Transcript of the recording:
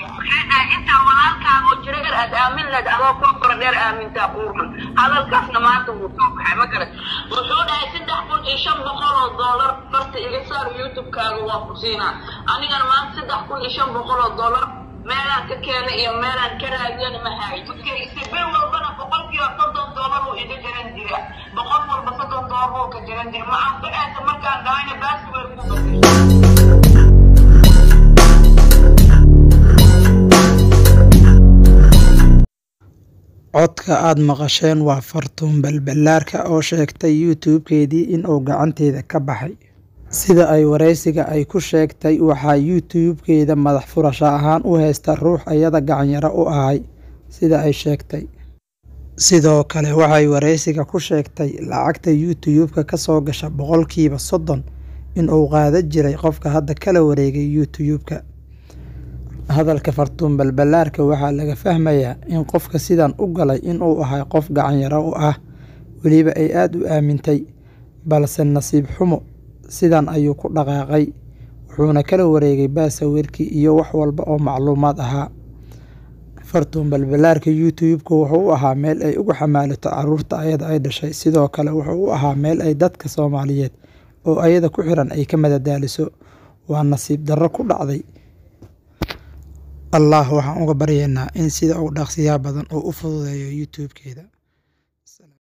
أنت ولالك أبو جرير أدامن لك أبو كفر دير آمن تقورمن هذا الكاس نمانته وطوب حمكرة وحود هاي سدح كون إيشان $100 فرت إليسار يوتيوب كاغو وافقسينا أنا كان مان سدح كون إيشان $100 مالا ككينا إيا مالا كراجين مهاي تكي إستقبل والبنا بقلقي $100 وإذا جرين ديرا بقل والبسطن $100 وكجرين ديرا ما أنت مكان داينة باس ويركوبة codka aad maqasheen waa Fartuun Balbalaarka oo sheegtay YouTube-keedii in uu gacanteeda ka baxay sida ay wareysiga ay ku sheegtay waxa YouTube-keeda madax furasho ahaan u haysta ruux ayada gacan yara u ahay sida ay sheegtay sidoo kale waxay wareysiga ku sheegtay lacagta YouTube-ka ka soo gasha 30% in uu qaada jiray qofka hadda kala wareegay YouTube-ka hadalka Fartuun Balbalaarka waxaa laga fahmayaa in qofka sidan u galay in uu ahay qof gacan yara u ah waliba ay aad u aamintay balse nasiib xumo sidan ayuu ku dhaqaaqay wuxuuna kala wareegay baasawirkii iyo wax walba oo macluumaad ahaa Fartuun Balbalaarka YouTube-ku wuxuu u ahaa meel ay ugu xamaalato caruurta ayada ay dhashay sidoo kale wuxuu u ahaa meel ay dadka Soomaaliyeed oo ayada ku xiran ay ka madadaaliso waa nasiib darro ku dhacday Allah waxaan uga baryaynaa in sida ugu dhaqsiyaha badan oo u fududeeyo YouTube-keeda